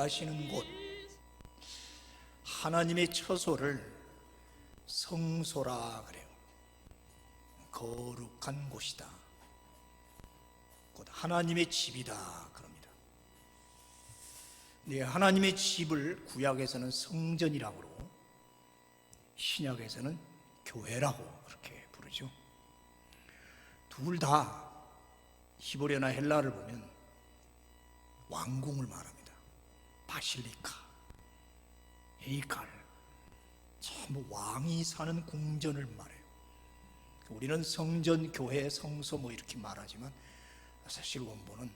거하시는 곳, 하나님의 처소를 성소라 그래요. 거룩한 곳이다, 곧 하나님의 집이다 그럽니다. 네, 하나님의 집을 구약에서는 성전이라고 그러고 신약에서는 교회라고 그렇게 부르죠. 둘 다 히브리어나 헬라를 보면 왕궁을 말합니다. 바실리카, 헤이칼, 전부 왕이 사는 궁전을 말해요. 우리는 성전, 교회, 성소 뭐 이렇게 말하지만 사실 원본은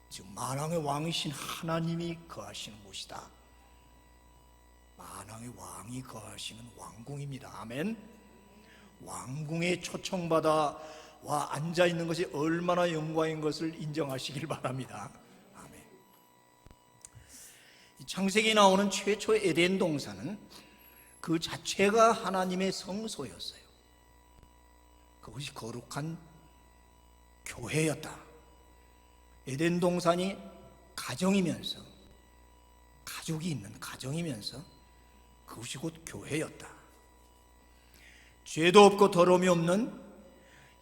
지금 만왕의 왕이신 하나님이 거하시는 곳이다. 만왕의 왕이 거하시는 왕궁입니다. 아멘. 왕궁에 초청받아 와 앉아있는 것이 얼마나 영광인 것을 인정하시길 바랍니다. 아멘. 창세기에 나오는 최초의 에덴 동산은 그 자체가 하나님의 성소였어요. 그것이 거룩한 교회였다. 에덴 동산이 가정이면서, 가족이 있는 가정이면서 그것이 곧 교회였다. 죄도 없고 더러움이 없는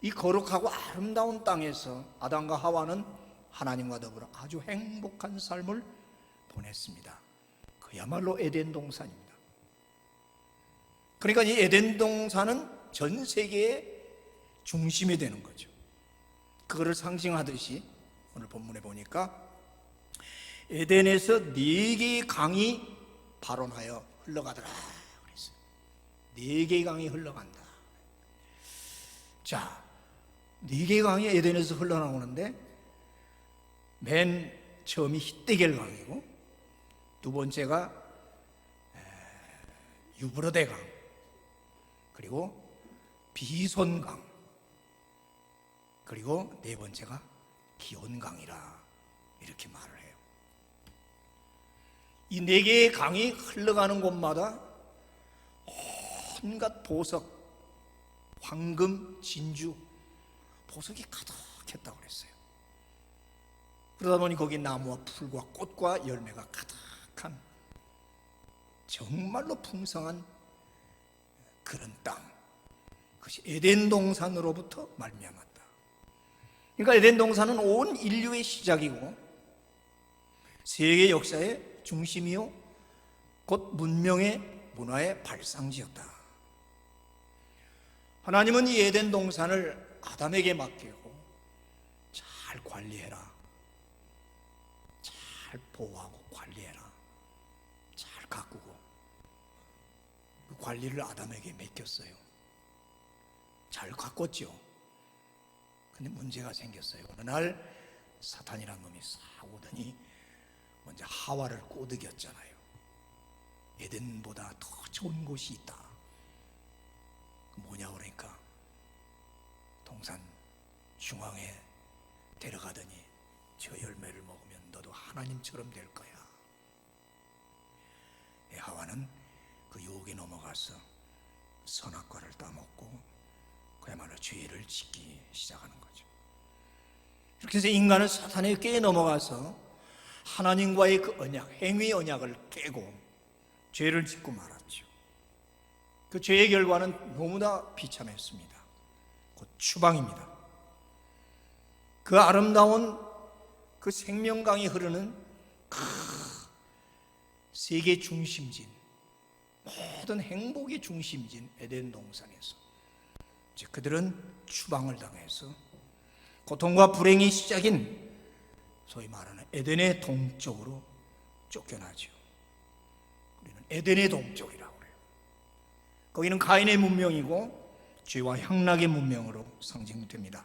이 거룩하고 아름다운 땅에서 아담과 하와는 하나님과 더불어 아주 행복한 삶을 보냈습니다. 그야말로 에덴 동산입니다. 그러니까 이 에덴 동산은 전 세계의 중심이 되는 거죠. 그거를 상징하듯이 오늘 본문에 보니까 에덴에서 4개의 강이 발원하여 흘러가더라 그랬어요. 4개의 강이 흘러간다. 자, 4개의 강이 에덴에서 흘러나오는데 맨 처음이 히데겔 강이고, 두 번째가 유브라데 강, 그리고 비손강, 그리고 네 번째가 기온강이라 이렇게 말을 해요. 이 4개의 강이 흘러가는 곳마다 온갖 보석, 황금, 진주, 보석이 가득했다고 그랬어요. 그러다 보니 거기 나무와 풀과 꽃과 열매가 가득한 정말로 풍성한 그런 땅, 그것이 에덴 동산으로부터 말미암았다. 그러니까 에덴 동산은 온 인류의 시작이고 세계 역사의 중심이요 곧 문명의 문화의 발상지였다. 하나님은 이 에덴 동산을 아담에게 맡기고 잘 관리해라, 잘 보호하고 관리해라, 잘 가꾸고, 그 관리를 아담에게 맡겼어요. 잘 가꿨죠. 근데 문제가 생겼어요. 어느 날 사탄이란 놈이 싹 오더니 먼저 하와를 꼬드겼잖아요. 에덴보다 더 좋은 곳이 있다. 뭐냐 그러니까 동산 중앙에 데려가더니 저 열매를 먹으면 너도 하나님처럼 될 거야. 하와는 그 유혹에 넘어가서 선악과를 따먹고 그야말로 죄를 짓기 시작하는 거죠. 이렇게 해서 인간은 사탄의 꾀에 넘어가서 하나님과의 그 언약, 행위 언약을 깨고 죄를 짓고 말았죠. 그 죄의 결과는 너무나 비참했습니다. 곧 추방입니다. 그 아름다운 그 생명강이 흐르는 세계 중심진, 모든 행복의 중심진 에덴 동산에서 이제 그들은 추방을 당해서 고통과 불행이 시작인 소위 말하는 에덴의 동쪽으로 쫓겨나죠. 우리는 에덴의 동쪽이라고 그래요. 거기는 가인의 문명이고 죄와 향락의 문명으로 상징됩니다.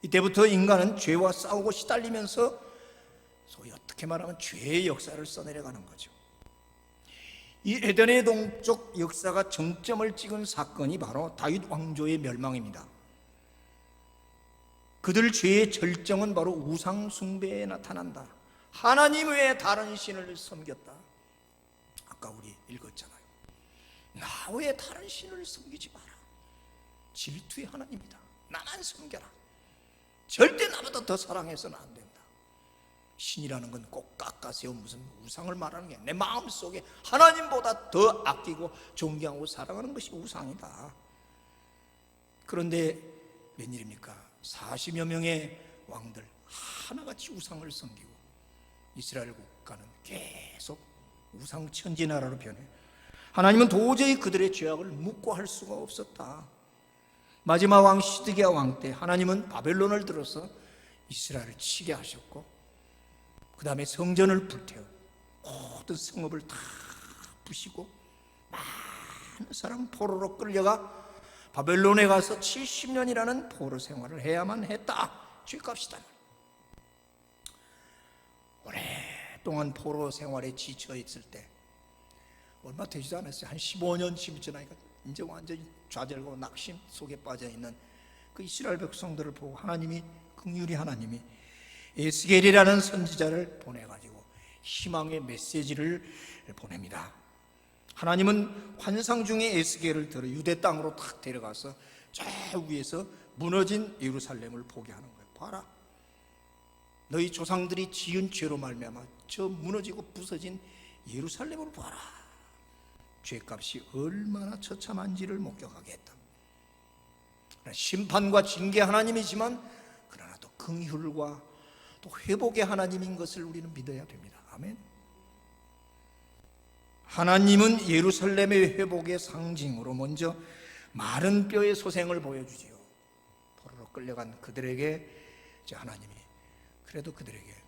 이때부터 인간은 죄와 싸우고 시달리면서 소위 어떻게 말하면 죄의 역사를 써내려가는 거죠. 이 에덴의 동쪽 역사가 정점을 찍은 사건이 바로 다윗 왕조의 멸망입니다. 그들 죄의 절정은 바로 우상 숭배에 나타난다. 하나님 외에 다른 신을 섬겼다. 아까 우리 읽었잖아요. 나 외에 다른 신을 섬기지 마라. 질투의 하나님이다. 나만 섬겨라. 절대 나보다 더 사랑해서는 안 된다. 신이라는 건 꼭 깎아세워 무슨 우상을 말하는 게 아니라 내 마음속에 하나님보다 더 아끼고 존경하고 사랑하는 것이 우상이다. 그런데 웬일입니까? 40여 명의 왕들 하나같이 우상을 섬기고 이스라엘 국가는 계속 우상 천지 나라로 변해. 하나님은 도저히 그들의 죄악을 묵고할 수가 없었다. 마지막 왕 시드기야 왕 때 하나님은 바벨론을 들어서 이스라엘을 치게 하셨고, 그 다음에 성전을 불태워 모든 성읍을 다 부시고 많은 사람 포로로 끌려가 바벨론에 가서 70년이라는 포로 생활을 해야만 했다. 죄값이다. 오랫동안 포로 생활에 지쳐 있을 때 얼마 되지도 않았어요. 한 15년쯤 지나니까 이제 완전히 좌절과 낙심 속에 빠져 있는 그 이스라엘 백성들을 보고 하나님이, 긍휼히 하나님이 에스겔이라는 선지자를 보내가지고 희망의 메시지를 보냅니다. 하나님은 환상 중에 에스겔을 들어 유대 땅으로 탁 데려가서 저 위에서 무너진 예루살렘을 보게 하는 거예요. 봐라, 너희 조상들이 지은 죄로 말미암아 저 무너지고 부서진 예루살렘을 봐라. 죄값이 얼마나 처참한지를 목격하게 했다. 심판과 징계 하나님이지만 그러나 또 긍휼과 또 회복의 하나님인 것을 우리는 믿어야 됩니다. 아멘. 하나님은 예루살렘의 회복의 상징으로 먼저 마른 뼈의 소생을 보여주지요. 포로로 끌려간 그들에게 이제 하나님이 그래도 그들에게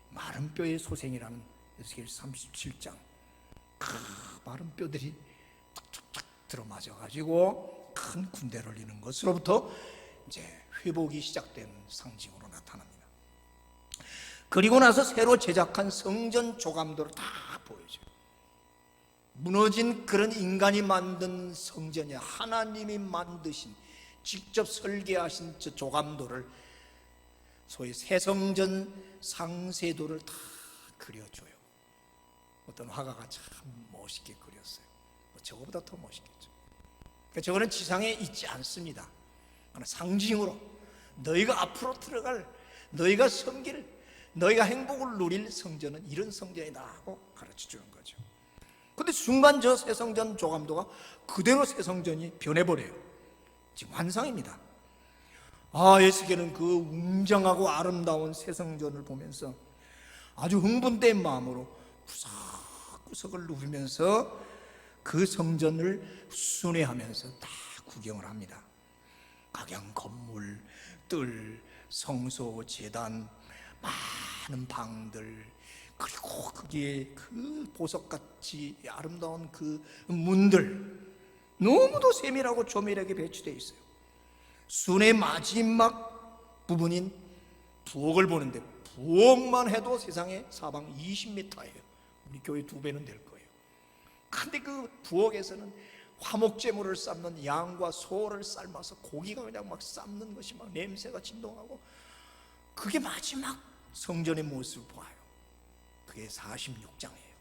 마른 뼈의 소생이라는 에스겔 37장 그 마른 뼈들이 탁탁탁 들어맞아가지고 큰 군대를 이루는 것으로부터 이제 회복이 시작된 상징으로 나타납니다. 그리고 나서 새로 제작한 성전 조감도를 다 보여줘요. 무너진 그런 인간이 만든 성전이 하나님이 만드신 직접 설계하신 저 조감도를, 소위 새성전 상세도를 다 그려줘요. 어떤 화가가 참 멋있게 그렸어요. 저거보다 더 멋있겠죠. 그러니까 저거는 지상에 있지 않습니다. 그러나 상징으로 너희가 앞으로 들어갈, 너희가 섬길, 너희가 행복을 누릴 성전은 이런 성전이다 하고 가르쳐주는 거죠. 근데 순간 저 새성전 조감도가 그대로 새성전이 변해버려요. 지금 환상입니다. 에스겔은 그 웅장하고 아름다운 새성전을 보면서 아주 흥분된 마음으로 구석구석을 누비면서 그 성전을 순회하면서 다 구경을 합니다. 각양 건물, 뜰, 성소, 제단, 많은 방들, 그리고 거기에 그 보석같이 아름다운 그 문들, 너무도 세밀하고 조밀하게 배치되어 있어요. 순회 마지막 부분인 부엌을 보는데, 부엌만 해도 세상에 사방 20m예요. 우리 교회 2배는 될 거예요. 근데 그 부엌에서는 화목제물을 삶는 양과 소를 삶아서 고기가 그냥 막 삶는 것이 막 냄새가 진동하고, 그게 마지막 성전의 모습을 보아요. 그게 46장이에요.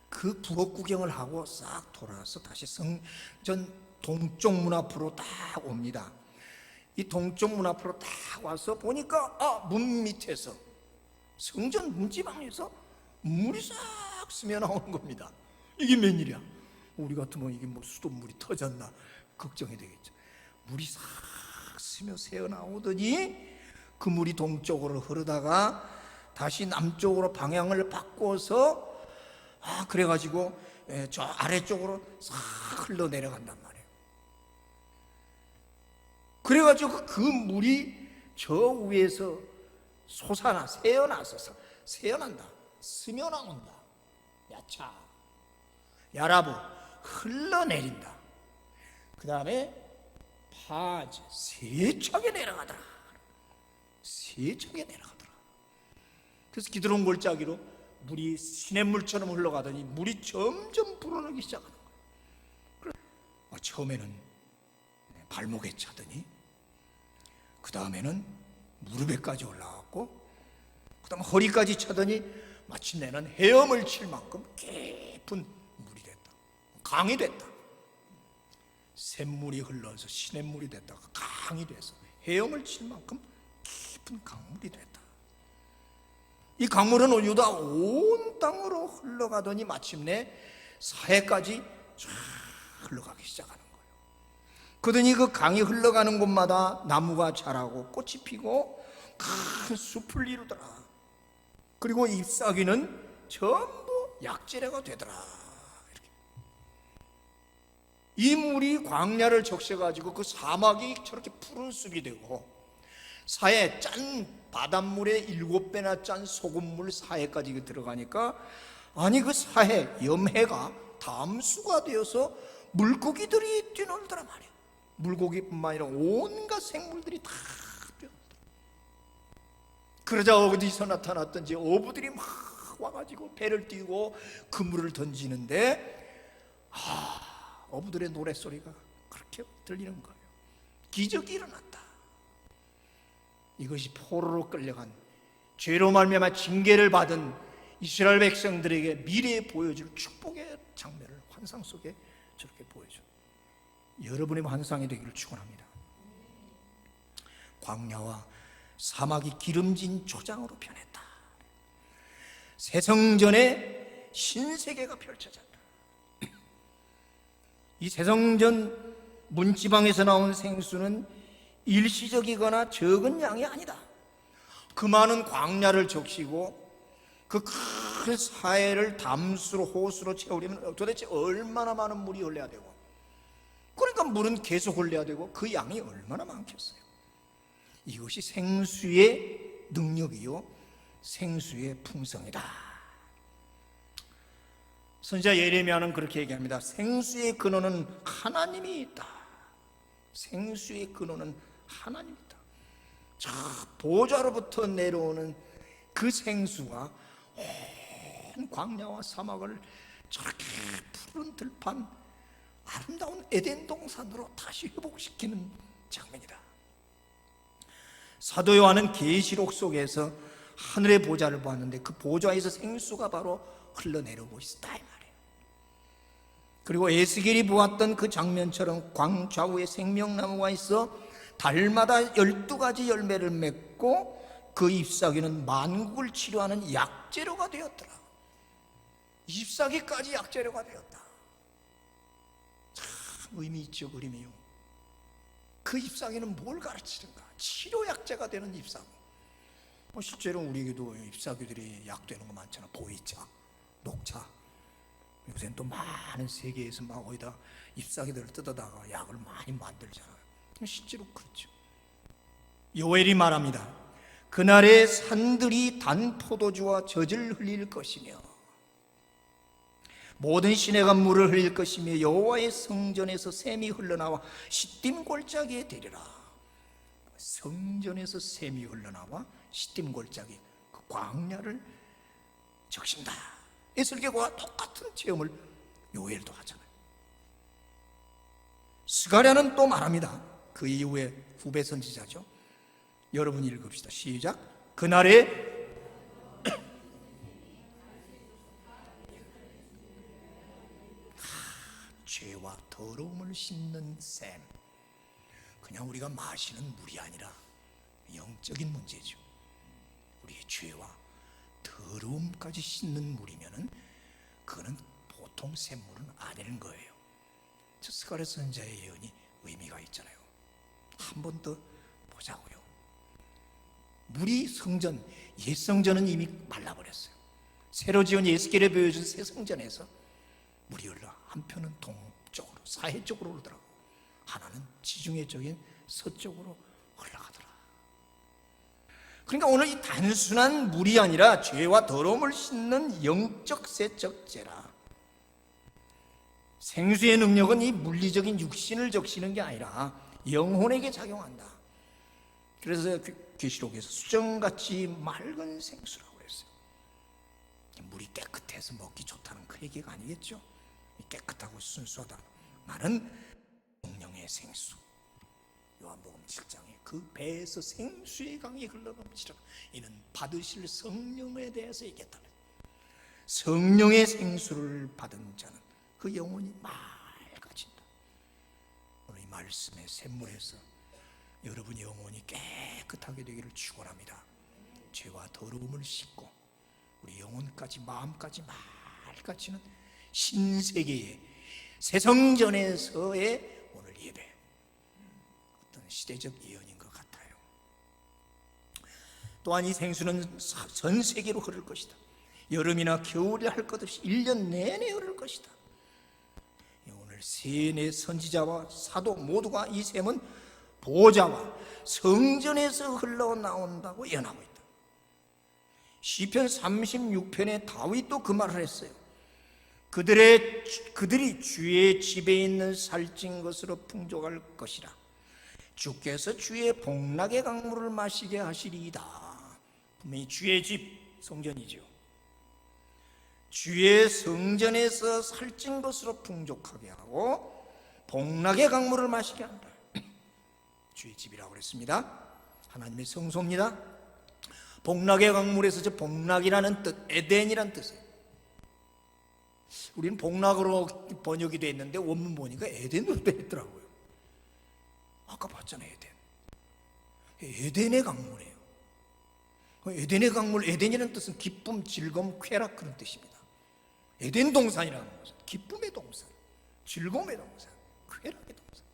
그 부엌 구경을 하고 싹 돌아서 다시 성전 동쪽 문 앞으로 딱 옵니다. 이 동쪽 문 앞으로 딱 와서 보니까 문 밑에서, 성전 문지방에서 물이 싹 스며 나오는 겁니다. 이게 웬일이야? 우리 같으면 이게 뭐 수돗물이 터졌나 걱정이 되겠죠. 물이 싹 스며 새어 나오더니 그 물이 동쪽으로 흐르다가 다시 남쪽으로 방향을 바꿔서 그래가지고 저 아래쪽으로 싹 흘러내려간단 말이에요. 그래가지고 그 물이 저 위에서 새어난다, 스며 나온다, 야차, 야라부, 흘러내린다. 그 다음에 파즈, 세차게 내려가더라. 그래서 기드론 골짜기로 물이 시냇물처럼 흘러가더니 물이 점점 불어나기 시작하는 거예요. 처음에는 발목에 차더니 그 다음에는 무릎에까지 올라갔고, 그 다음 허리까지 차더니 마침내는 헤엄을 칠 만큼 깊은 물이 됐다. 강이 됐다. 샘물이 흘러서 시냇물이 됐다가 강이 돼서 헤엄을 칠 만큼 깊은 강물이 됐다. 이 강물은 유다 온 땅으로 흘러가더니 마침내 사해까지 쫙 흘러가기 시작하는 거예요. 그러더니 그 강이 흘러가는 곳마다 나무가 자라고 꽃이 피고 큰 숲을 이루더라. 그리고 잎사귀는 전부 약재래가 되더라. 이렇게. 이 물이 광야를 적셔가지고 그 사막이 저렇게 푸른 숲이 되고, 사해 짠 바닷물에 7배나 짠 소금물 사해까지 들어가니까, 아니 그 사해 염해가 담수가 되어서 물고기들이 뛰놀더란 말이에요. 물고기뿐만 아니라 온갖 생물들이 다 뛰어놀더라. 그러자 어디서 나타났던지 어부들이 막 와가지고 배를 띄우고 그물을 던지는데, 어부들의 노랫소리가 그렇게 들리는 거예요. 기적이 일어났다. 이것이 포로로 끌려간, 죄로 말미암아 징계를 받은 이스라엘 백성들에게 미래에 보여줄 축복의 장면을 환상 속에 저렇게 보여줘. 여러분의 환상이 되기를 축원합니다. 광야와 사막이 기름진 조장으로 변했다. 새 성전에 신세계가 펼쳐졌다. 이 새 성전 문지방에서 나온 생수는 일시적이거나 적은 양이 아니다. 그 많은 광야를 적시고 그 큰 사해를 담수로 호수로 채우려면 도대체 얼마나 많은 물이 흘러야 되고, 그러니까 물은 계속 흘러야 되고 그 양이 얼마나 많겠어요. 이것이 생수의 능력이요 생수의 풍성이다. 선지자 예레미야는 그렇게 얘기합니다. 생수의 근원은 하나님이 있다. 생수의 근원은 하나님이다. 저 보좌로부터 내려오는 그 생수가 온 광야와 사막을 저렇게 푸른 들판, 아름다운 에덴 동산으로 다시 회복시키는 장면이다. 사도 요한은 계시록 속에서 하늘의 보좌를 보았는데 그 보좌에서 생수가 바로 흘러내려오고 있었다 이 말이에요. 그리고 에스겔이 보았던 그 장면처럼 광 좌우에 생명나무가 있어 달마다 12가지 열매를 맺고 그 잎사귀는 만국을 치료하는 약재료가 되었더라. 잎사귀까지 약재료가 되었다. 참 의미 있죠. 그림이요. 그 잎사귀는 뭘 가르치는가? 치료약재가 되는 잎사귀. 실제로 우리에게도 잎사귀들이 약되는 거 많잖아. 보이차, 녹차. 요새는 또 많은 세계에서 막 어디다 잎사귀들을 뜯어다가 약을 많이 만들잖아요. 실제로 그렇죠. 요엘이 말합니다. 그날에 산들이 단 포도주와 젖을 흘릴 것이며 모든 시내가 물을 흘릴 것이며 여호와의 성전에서 샘이 흘러나와 시딤 골짜기에 되리라. 성전에서 샘이 흘러나와 시딤 골짜기, 그 광야를 적신다. 에스겔과 똑같은 체험을 요엘도 하잖아요. 스가랴는 또 말합니다. 그 이후에 후배 선지자죠. 여러분 읽읍시다. 시작. 그날에 죄와 더러움을 씻는 샘. 그냥 우리가 마시는 물이 아니라 영적인 문제죠. 우리의 죄와 더러움까지 씻는 물이면은 그거는 보통 샘물은 아닌 거예요. 저 스가랴 선지자의 예언이 의미가 있잖아요. 한 번 더 보자고요. 물이 성전, 옛 성전은 이미 말라버렸어요. 새로 지은 에스겔에 보여준 새 성전에서 물이 흘러 한편은 동쪽으로, 사해 쪽으로 흐르더라고. 하나는 지중해 쪽인 서쪽으로 흘러가더라. 그러니까 오늘 이 단순한 물이 아니라 죄와 더러움을 씻는 영적 세척제라. 생수의 능력은 이 물리적인 육신을 적시는 게 아니라 영혼에게 작용한다. 그래서 계시록에서 수정같이 맑은 생수라고 그랬어요. 물이 깨끗해서 먹기 좋다는 그 얘기가 아니겠죠. 깨끗하고 순수하다 말은 성령의 생수. 요한복음 7장에 그 배에서 생수의 강이 흘러넘치라. 이는 받으실 성령에 대해서 얘기했다. 성령의 생수를 받은 자는 그 영혼이 맑아진다. 오늘 이 말씀의 샘물에서 여러분의 영혼이 깨끗하게 되기를 축원합니다. 죄와 더러움을 씻고 우리 영혼까지 마음까지 말까지는 신세계의 새성전에서의 오늘 예배, 어떤 시대적 예언인 것 같아요. 또한 이 생수는 전 세계로 흐를 것이다. 여름이나 겨울이라 할 것 없이 1년 내내 흐를 것이다. 오늘 세네 선지자와 사도 모두가 이 샘은 보좌와 성전에서 흘러나온다고 예언하고 있다. 시편 36편에 다윗도 그 말을 했어요. 그들이 주의 집에 있는 살찐 것으로 풍족할 것이라. 주께서 주의 복락의 강물을 마시게 하시리이다. 분명히 주의 집, 성전이죠. 주의 성전에서 살찐 것으로 풍족하게 하고 복락의 강물을 마시게 한다. 주의 집이라고 그랬습니다. 하나님의 성소입니다. 복락의 강물에서 저 복락이라는 뜻, 에덴이라는 뜻이에요. 우리는 복락으로 번역이 되어 있는데 원문 보니까 에덴으로 되어 있더라고요. 아까 봤잖아요, 에덴. 에덴의 강물이에요. 에덴의 강물, 에덴이라는 뜻은 기쁨, 즐거움, 쾌락 그런 뜻입니다. 에덴 동산이라는 것은 기쁨의 동산, 즐거움의 동산, 쾌락의 동산,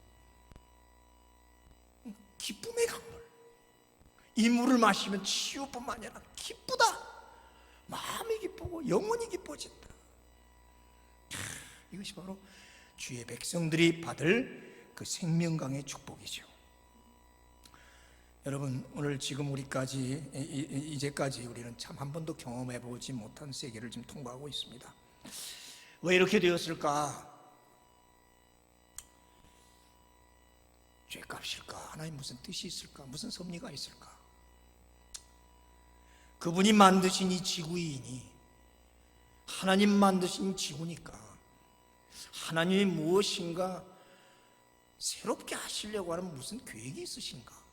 기쁨의 강물. 이 물을 마시면 치유뿐만 아니라 기쁘다. 마음이 기쁘고 영혼이 기뻐진다. 이것이 바로 주의 백성들이 받을 그 생명강의 축복이죠. 여러분, 오늘 지금 우리까지 이제까지 우리는 참 한 번도 경험해 보지 못한 세계를 지금 통과하고 있습니다. 왜 이렇게 되었을까? 죄값일까? 하나님 무슨 뜻이 있을까? 무슨 섭리가 있을까? 그분이 만드신 이 지구이니, 하나님 만드신 지구니까 하나님이 무엇인가 새롭게 하시려고 하는 무슨 계획이 있으신가?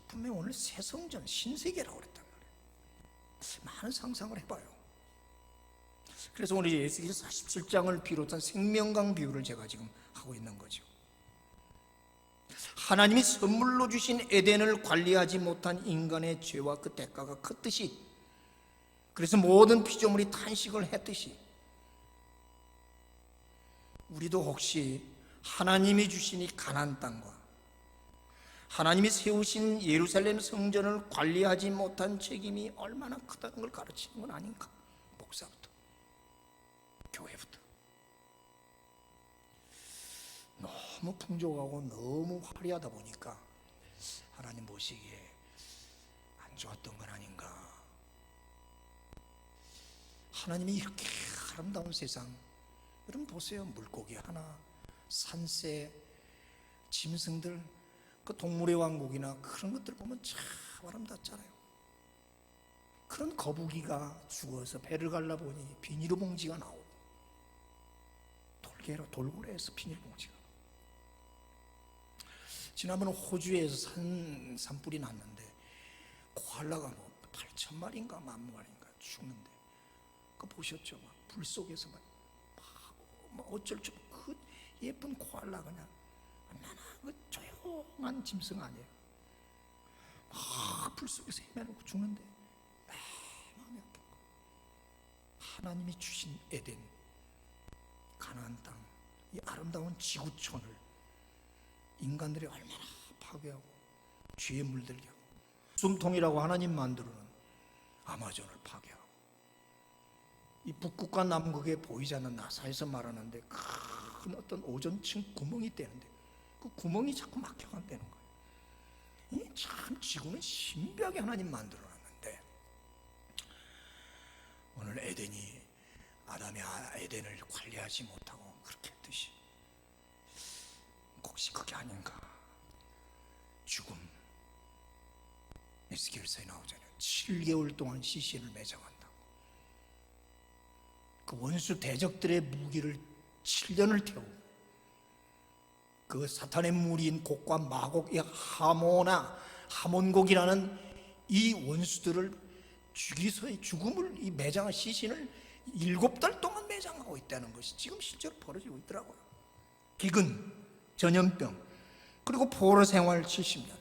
분명히 오늘 새 성전, 신세계라고 그랬단 말이에요. 많은 상상을 해봐요. 그래서 오늘 에스겔서 47장을 비롯한 생명강 비유를 제가 지금 하고 있는 거죠. 하나님이 선물로 주신 에덴을 관리하지 못한 인간의 죄와 그 대가가 컸듯이, 그래서 모든 피조물이 탄식을 했듯이, 우리도 혹시 하나님이 주신 이 가나안 땅과 하나님이 세우신 예루살렘 성전을 관리하지 못한 책임이 얼마나 크다는 걸 가르치는 건 아닌가? 목사부터, 교회부터. 너무 풍족하고 너무 화려하다 보니까 하나님 보시기에 안 좋았던 건 아닌가? 하나님이 이렇게 아름다운 세상, 여러분 보세요. 물고기 하나, 산새, 짐승들, 그 동물의 왕국이나 그런 것들 보면 참 아름답잖아요. 그런 거북이가 죽어서 배를 갈라보니 비닐봉지가 나오고, 돌고래에서 비닐봉지가 나오고. 지난번에 호주에서 산불이 났는데 코알라가 뭐 8,000마리인가 10,000마리인가 죽는데, 그거 보셨죠? 불 속에서 막 어쩔 줄 그 예쁜 코알라 그냥 얼마나 그 조용한 짐승 아니에요. 막 불 속에서 헤매고 죽는데 마음이 아픈 거. 하나님이 주신 에덴, 가나안 땅, 이 아름다운 지구촌을 인간들이 얼마나 파괴하고 죄에 물들게 하고, 숨통이라고 하나님 만들어놓은 아마존을 파괴하고, 이 북극과 남극에 보이지 않는 나사에서 말하는데 큰 어떤 오존층 구멍이 떼는데 그 구멍이 자꾸 막혀간다는 거예요. 이 참 지구는 신비하게 하나님 만들어놨는데, 오늘 에덴이 아담의 에덴을 관리하지 못하고 그렇게 했듯이 혹시 그게 아닌가? 죽음. 에스겔서에 나오잖아요. 7개월 동안 시신을 매장한다고. 그 원수 대적들의 무기를 7년을 태우고, 그 사탄의 무리인 곡과 마곡, 이 하몬곡이라는 이 원수들을 죽이서의 죽음을, 이 매장한 시신을 7달 동안 매장하고 있다는 것이 지금 실제로 벌어지고 있더라고요. 기근, 전염병, 그리고 포로 생활 70년.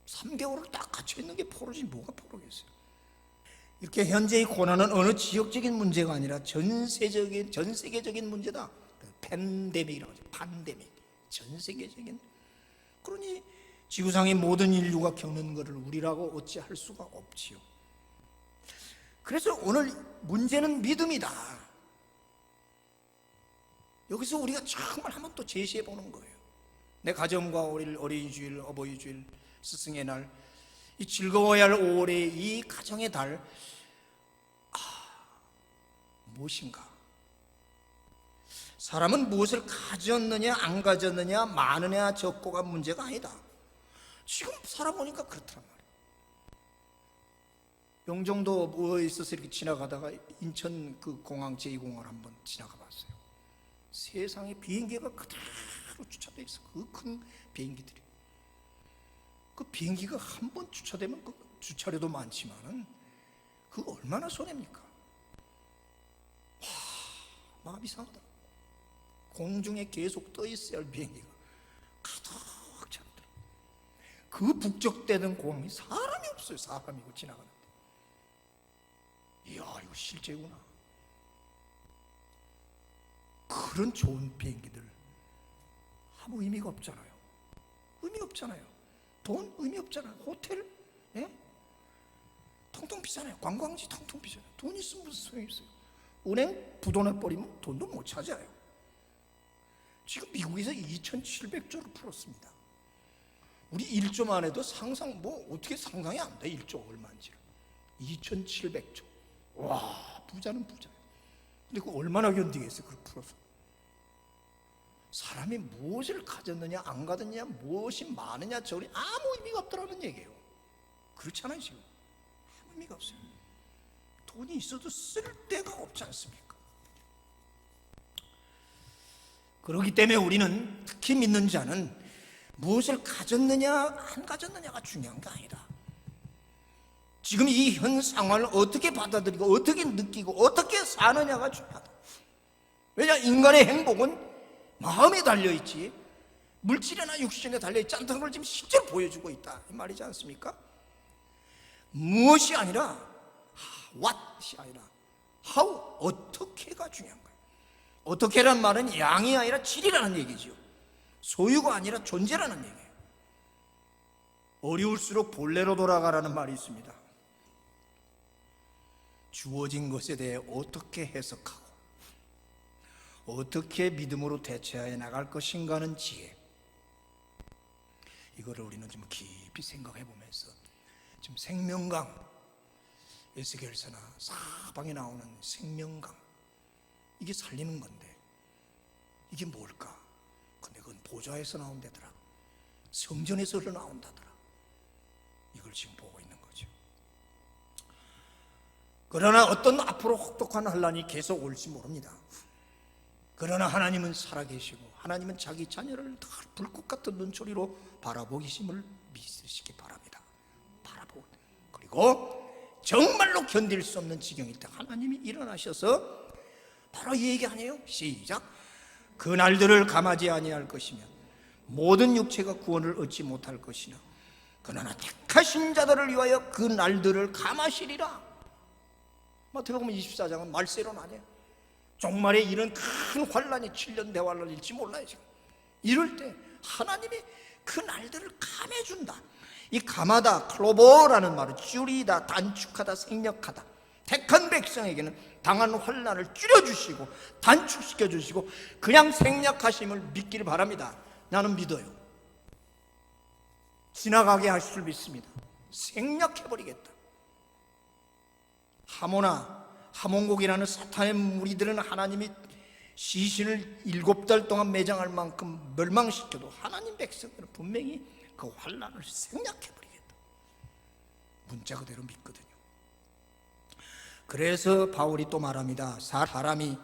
3개월을 딱 갇혀 있는 게 포로지 뭐가 포로겠어요. 이렇게 현재의 고난은 어느 지역적인 문제가 아니라 전 세계적인 문제다. 팬데믹이라고 하죠. 팬데믹. 전 세계적인. 그러니 지구상의 모든 인류가 겪는 것을 우리라고 어찌할 수가 없지요. 그래서 오늘 문제는 믿음이다. 여기서 우리가 정말 한번 또 제시해 보는 거예요. 내 가정과 어린이주일, 어버이주일, 스승의 날, 이 즐거워야 할 5월의 이 가정의 달, 무엇인가? 사람은 무엇을 가졌느냐 안 가졌느냐 많으냐 적고가 문제가 아니다. 지금 살아보니까 그렇단 말이에요. 영종도에 있어서 이렇게 지나가다가 인천 그 공항 제2공항을 한번 지나가 봤어요. 세상에 비행기가 그대로 주차돼 있어. 그 큰 비행기들이. 그 비행기가 한 번 주차되면 그 주차료도 많지만은 그거 얼마나 손해입니까? 와, 마음이 상하다. 공중에 계속 떠 있어야 할 비행기가 가득 차는데 그 북적대는 공항에 사람이 없어요. 사람이고 지나가는데. 이야, 이거 실제구나. 그런 좋은 비행기들 아무 의미가 없잖아요. 의미 없잖아요. 돈 의미 없잖아요. 호텔, 예? 통통 비싸네요. 관광지 통통 비싸요. 돈 있으면 무슨 소용이 있어요. 은행 부도내 버리면 돈도 못 찾아요. 지금 미국에서 2,700조를 풀었습니다. 우리 1조만 해도 어떻게 상상이 안 돼. 1조 얼마인지를. 2,700조. 와, 부자는 부자예요. 근데 그거 얼마나 견디겠어요. 그걸 풀어서. 사람이 무엇을 가졌느냐 안 가졌느냐 무엇이 많으냐 적으냐 아무 의미가 없더라는 얘기예요. 그렇잖아요. 지금 아무 의미가 없어요. 돈이 있어도 쓸 데가 없지 않습니까? 그렇기 때문에 우리는 특히 믿는 자는 무엇을 가졌느냐 안 가졌느냐가 중요한 게 아니다. 지금 이 현 상황을 어떻게 받아들이고 어떻게 느끼고 어떻게 사느냐가 중요하다. 왜냐, 인간의 행복은 마음에 달려있지 물질이나 육신에 달려있지 않다는 걸 지금 실제로 보여주고 있다 이 말이지 않습니까? 무엇이 아니라 what이 아니라 how, 어떻게가 중요한 거예요. 어떻게란 말은 양이 아니라 질이라는 얘기죠. 소유가 아니라 존재라는 얘기예요. 어려울수록 본래로 돌아가라는 말이 있습니다. 주어진 것에 대해 어떻게 해석하고 어떻게 믿음으로 대처해 나갈 것인가는 지혜. 이거를 우리는 좀 깊이 생각해 보면서 지금 생명강, 에스겔서나 사방에 나오는 생명강, 이게 살리는 건데 이게 뭘까? 근데 그건 보좌에서 나온다더라. 성전에서 흘러나온다더라. 이걸 지금 보고 있는 거죠. 그러나 어떤 앞으로 혹독한 환란이 계속 올지 모릅니다. 그러나 하나님은 살아계시고 하나님은 자기 자녀를 불꽃 같은 눈초리로 바라보기심을 믿으시기 바랍니다. 바라보고, 그리고 정말로 견딜 수 없는 지경일 때 하나님이 일어나셔서 바로 이 얘기 아니에요? 시작. 그 날들을 감하지 아니할 것이며 모든 육체가 구원을 얻지 못할 것이나 그러나 택하신 자들을 위하여 그 날들을 감하시리라. 마태복음 24장은 말세로 나뉘어요. 종말에 이런 큰 환란이 7년 대환란일지 몰라요. 지금 이럴 때 하나님이 그 날들을 감해준다. 이 감하다, 클로버라는 말은 줄이다, 단축하다, 생략하다. 택한 백성에게는 당한 환란을 줄여주시고 단축시켜주시고 그냥 생략하심을 믿기를 바랍니다. 나는 믿어요. 지나가게 하실 줄 믿습니다. 생략해버리겠다. 하몬곡이라는 사탄의 무리들은 하나님이 시신을 7달 동안 매장할 만큼 멸망시켜도 하나님 백성들은 분명히 그 환란을 생략해버리겠다. 문자 그대로 믿거든요. 그래서 바울이 또 말합니다. 사람이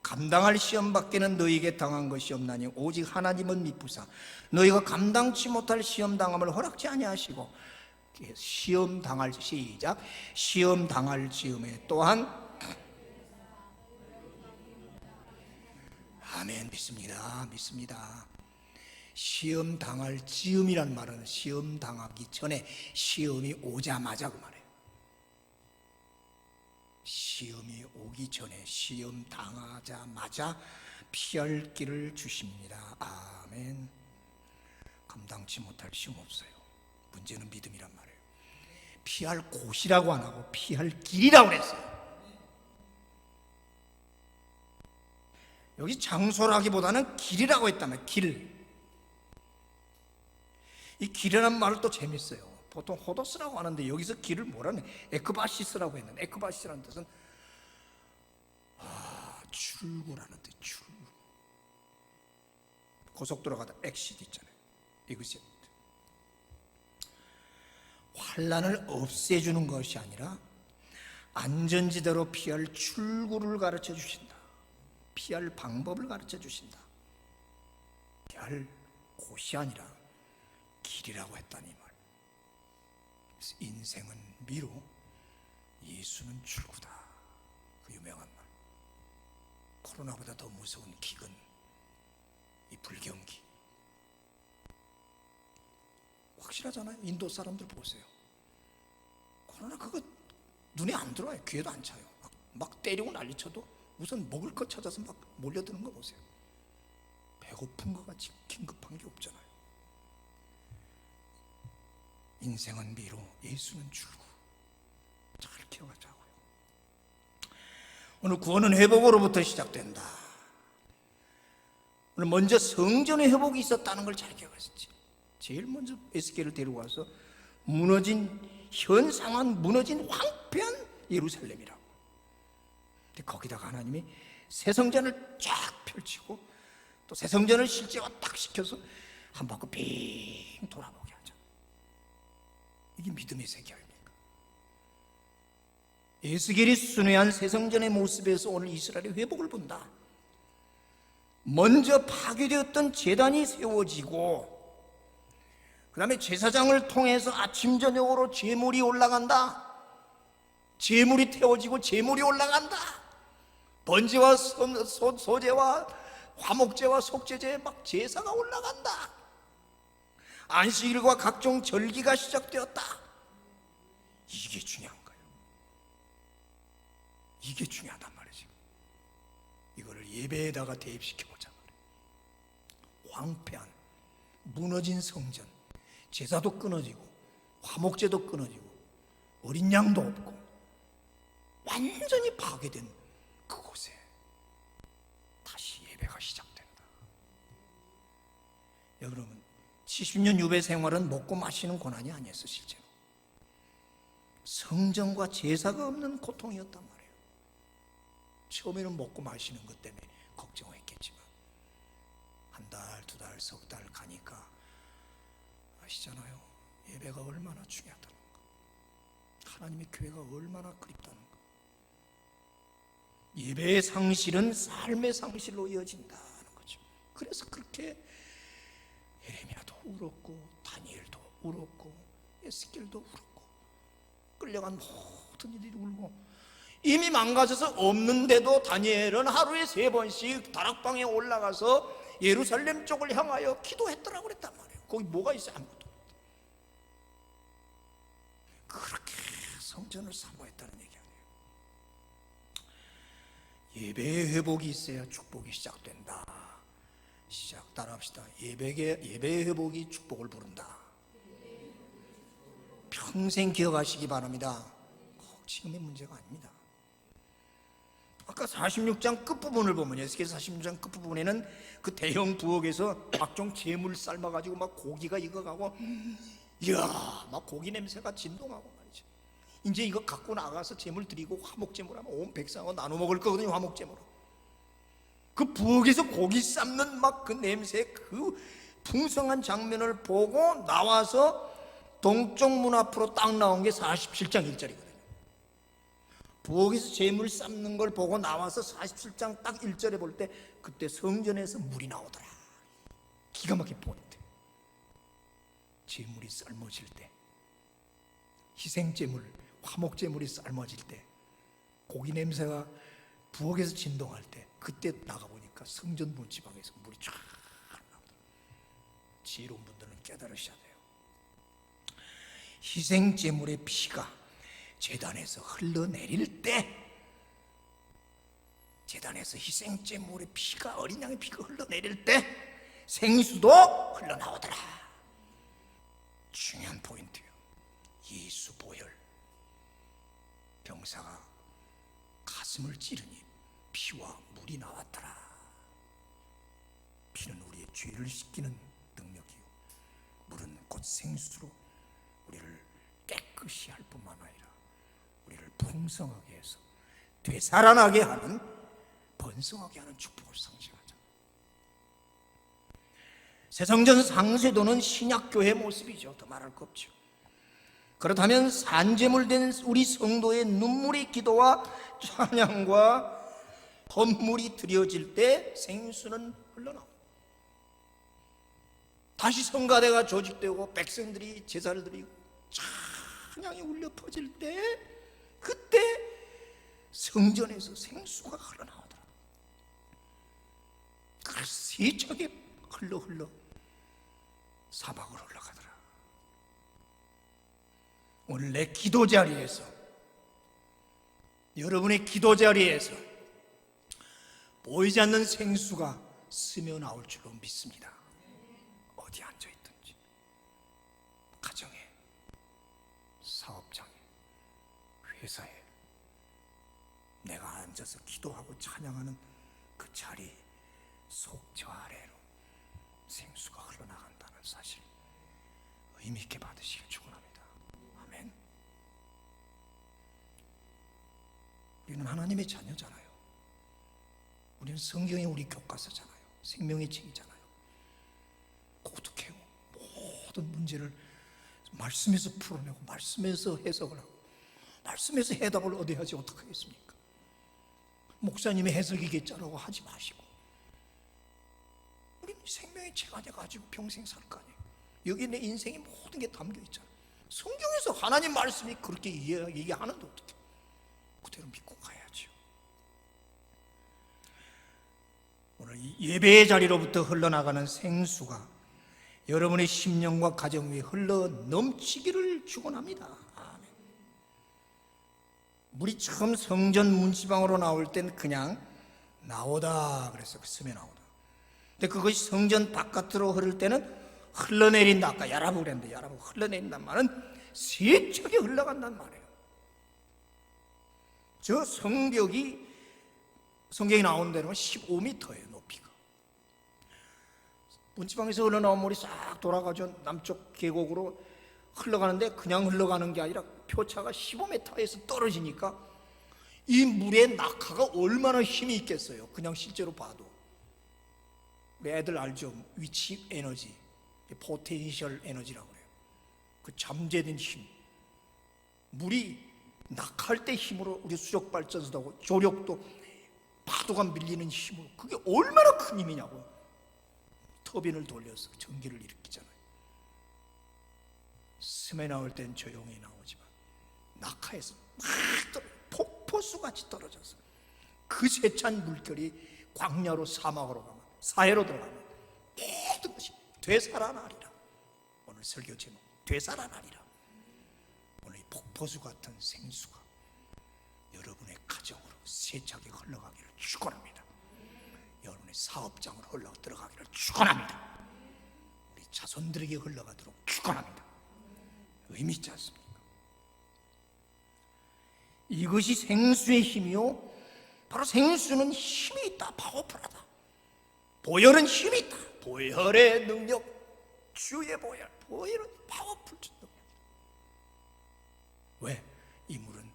감당할 시험 밖에는 너희에게 당한 것이 없나니 오직 하나님은 미쁘사 너희가 감당치 못할 시험 당함을 허락지 아니하시고 시험 당할 시작 시험 당할 즈음에 또한 아멘 믿습니다. 시험 당할 즈음이란 말은 시험 당하기 전에, 시험이 오자마자 그 말이에요. 시험이 오기 전에, 시험 당하자마자 피할 길을 주십니다. 아멘. 감당치 못할 시험 없어요. 문제는 믿음이란 말이에요. 피할 곳이라고 안 하고 피할 길이라고 그랬어요. 여기 장소라기보다는 길이라고 했다면 길. 이 길이라는 말을 또 재밌어요. 보통 호도스라고 하는데 여기서 길을 뭐라는, 에크바시스라고 했는데, 에크바시스라는 뜻은 출구라는 뜻. 출구. 고속도로 가다 엑시트 있잖아요. 이것이 환난을 없애주는 것이 아니라 안전지대로 피할 출구를 가르쳐 주신다. 피할 방법을 가르쳐 주신다. 피할 곳이 아니라 길이라고 했다니 말. 그래서 인생은 미로, 예수는 출구다. 그 유명한 말. 코로나보다 더 무서운 기근, 이 불경기. 확실하잖아요. 인도 사람들 보세요. 코로나 그거 눈에 안 들어와요. 귀에도 안 차요. 막 때리고 난리쳐도 우선 먹을 것 찾아서 막 몰려드는 거 보세요. 배고픈 거 같이 긴급한 게 없잖아요. 인생은 미로, 예수는 출구. 잘 기억하자고요. 오늘 구원은 회복으로부터 시작된다. 오늘 먼저 성전의 회복이 있었다는 걸 잘 기억하셨지. 제일 먼저 에스겔을 데리고 와서 무너진, 현 상황 무너진 황폐한 예루살렘이라고. 근데 거기다가 하나님이 새 성전을 쫙 펼치고 또 새 성전을 실제화 딱 시켜서 한 바퀴 빙 돌아보게 하죠. 이게 믿음의 세계 아닙니까? 에스겔이 순회한 새 성전의 모습에서 오늘 이스라엘의 회복을 본다. 먼저 파괴되었던 제단이 세워지고, 그 다음에 제사장을 통해서 아침 저녁으로 제물이 올라간다. 제물이 태워지고 제물이 올라간다. 번제와 소제와 화목제와 속제제 막 제사가 올라간다. 안식일과 각종 절기가 시작되었다. 이게 중요한 거예요. 이게 중요하단 말이죠. 이거를 예배에다가 대입시켜보자. 황폐한 무너진 성전, 제사도 끊어지고 화목제도 끊어지고 어린 양도 없고 완전히 파괴된 그곳에 다시 예배가 시작된다. 여러분, 70년 유배 생활은 먹고 마시는 고난이 아니었어. 실제로 성전과 제사가 없는 고통이었단 말이에요. 처음에는 먹고 마시는 것 때문에 걱정했겠지만 한 달, 두 달, 석 달 가니까 아시잖아요. 예배가 얼마나 중요하다는 거, 하나님의 교회가 얼마나 그립다는 거. 예배의 상실은 삶의 상실로 이어진다는 거죠. 그래서 그렇게 예레미야도 울었고 다니엘도 울었고 에스겔도 울었고 끌려간 모든 이들이 울고, 이미 망가져서 없는데도 다니엘은 하루에 3번씩 다락방에 올라가서 예루살렘 쪽을 향하여 기도했더라고 그랬단 말이에요. 거기 뭐가 있어요? 아무것도 없다. 그렇게 성전을 사모했다는 얘기 아니에요. 예배의 회복이 있어야 축복이 시작된다. 시작, 따라합시다. 예배의 회복이 축복을 부른다. 평생 기억하시기 바랍니다. 꼭 지금의 문제가 아닙니다. 아까 46장 끝부분을 보면, 에스겔 46장 끝부분에는 그 대형 부엌에서 각종 재물 삶아가지고 막 고기가 익어가고, 이야, 막 고기 냄새가 진동하고 말이죠. 이제 이거 갖고 나가서 재물 드리고 화목재물 하면 온 백성하고 나눠 먹을 거거든요. 화목재물로. 그 부엌에서 고기 삶는 막 그 냄새, 그 풍성한 장면을 보고 나와서 동쪽 문 앞으로 딱 나온 게 47장 1절이거든요. 부엌에서 재물 삶는 걸 보고 나와서 47장 딱 1절에 볼 때 그때 성전에서 물이 나오더라. 기가 막힌 포인트. 재물이 삶아질 때, 희생재물, 화목재물이 삶아질 때, 고기 냄새가 부엌에서 진동할 때, 그때 나가보니까 성전 문지방에서 물이 쫙 나오더라. 지혜로운 분들은 깨달으셔야 돼요. 희생제물의 피가 제단에서 흘러내릴 때, 제단에서 희생제물의 피가, 어린 양의 피가 흘러내릴 때 생수도 흘러나오더라. 중요한 포인트예요. 예수 보혈. 병사가 가슴을 찌르니 피와 물이 나왔더라. 피는 우리의 죄를 씻기는 능력이요, 물은 곧 생수로 우리를 깨끗이 할 뿐만 아니라 우리를 풍성하게 해서 되살아나게 하는, 번성하게 하는 축복을 상징하죠. 새성전 상쇄도는 신약교회의 모습이죠. 더 말할 거 없죠. 그렇다면 산제물된 우리 성도의 눈물의 기도와 찬양과 헌물이 드려질 때 생수는 흘러나옵니다. 다시 성가대가 조직되고 백성들이 제사를 드리고 찬양이 울려 퍼질 때, 그때 성전에서 생수가 흘러나오더라. 그걸 세차게 흘러 사막으로 흘러가더라. 오늘 내 기도 자리에서, 여러분의 기도 자리에서 보이지 않는 생수가 스며 나올 줄로 믿습니다. 어디 앉아있든지, 가정에, 사업장에, 회사에, 내가 앉아서 기도하고 찬양하는 그 자리 속 저 아래로 생수가 흘러나간다는 사실 의미 있게 받으시길 축원합니다. 아멘. 우리는 하나님의 자녀잖아요. 우리는 성경이 우리 교과서잖아요. 생명의 책이잖아요. 어떻게 해요? 모든 문제를 말씀에서 풀어내고 말씀에서 해석을 하고 말씀에서 해답을 얻어야지 어떡하겠습니까? 목사님의 해석이겠자라고 하지 마시고, 우리는 생명의 책 안에 가지고 평생 살 거 아니에요. 여기 내 인생의 모든 게 담겨 있잖아요. 성경에서 하나님 말씀이 그렇게 얘기하는데 어떻게, 그대로 믿고 가야죠. 오늘 이 예배의 자리로부터 흘러나가는 생수가 여러분의 심령과 가정 위에 흘러 넘치기를 축원합니다. 아멘. 물이 처음 성전 문지방으로 나올 때는 그냥 나오다 그래서 스며 나오다. 근데 그것이 성전 바깥으로 흐를 때는 흘러내린다. 아까 야라부 그랬는데, 야라부 흘러내린단 말은 세차게 흘러간단 말이에요. 저 성벽이, 성경이 나오는 데는 15m예요, 높이가. 문지방에서 흘러나온 물이 싹 돌아가죠. 남쪽 계곡으로 흘러가는데 그냥 흘러가는 게 아니라 표차가 15m에서 떨어지니까 이 물의 낙하가 얼마나 힘이 있겠어요. 그냥 실제로 봐도. 우리 애들 알죠? 위치 에너지, 포텐셜 에너지라고 그래요. 그 잠재된 힘. 물이 낙할 때 힘으로 우리 수력 발전소도 하고 조력도 파도가 밀리는 힘으로, 그게 얼마나 큰 힘이냐고요. 터빈을 돌려서 전기를 일으키잖아요. 스며 나올 땐 조용히 나오지만 낙하에서 막 폭포수같이 떨어져서 그 세찬 물결이 광야로, 사막으로 가면, 사해로 들어가면 모든 것이 되살아나리라. 오늘 설교 제목 되살아나리라. 오늘 이 폭포수 같은 생수가 여러분의 가정으로 세차게 흘러가기를 축원합니다. 여러분의 사업장으로 흘러 들어가기를 축원합니다. 우리 자손들에게 흘러가도록 축원합니다. 의미 있지 않습니까? 이것이 생수의 힘이요, 바로 생수는 힘이 있다, 파워풀하다. 보혈은 힘이 있다. 보혈의 능력, 주의 보혈, 보혈은 파워풀 능력. 왜? 이 물은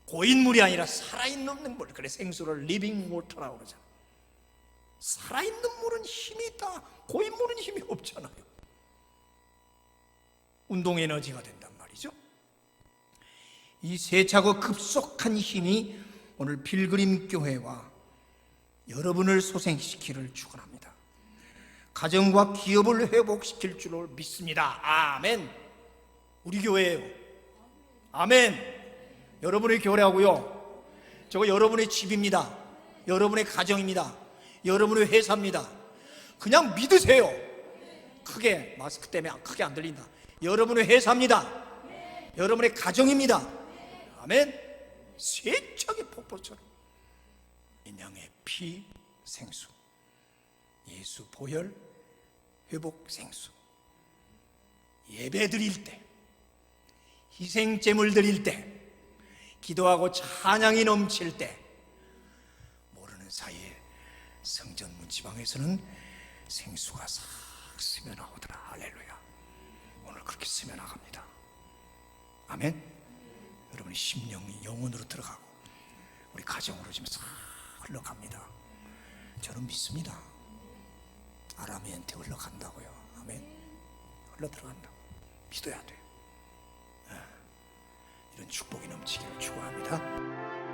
고인물이 아니라 살아있는 물, 그래 생수를 리빙 워터라고 그러잖아. 살아있는 물은 힘이 있다. 고인물은 힘이 없잖아요. 운동 에너지가 된단 말이죠. 이 세차고 급속한 힘이 오늘 필그림 교회와 여러분을 소생시키기를 축원합니다. 가정과 기업을 회복시킬 줄로 믿습니다. 아멘. 우리 교회예요. 아멘. 여러분의 교회하고요, 저거 여러분의 집입니다. 여러분의 가정입니다. 여러분의 회사입니다. 그냥 믿으세요. 크게, 마스크 때문에 크게 안 들린다. 여러분의 회사입니다. 여러분의 가정입니다. 아멘. 세척의 폭포처럼 인양의 피 생수, 예수 보혈 회복 생수, 예배 드릴 때, 희생 제물 드릴 때, 기도하고 찬양이 넘칠 때, 모르는 사이에 성전 문지방에서는 생수가 싹 스며나오더라. 할렐루야. 오늘 그렇게 스며나갑니다. 아멘. 여러분의 심령이 영혼으로 들어가고 우리 가정으로 지금 싹 흘러갑니다. 저는 믿습니다. 아람이한테 흘러간다고요. 아멘. 흘러 들어간다. 믿어야 돼요. 이런 축복이 넘치기를 축원합니다.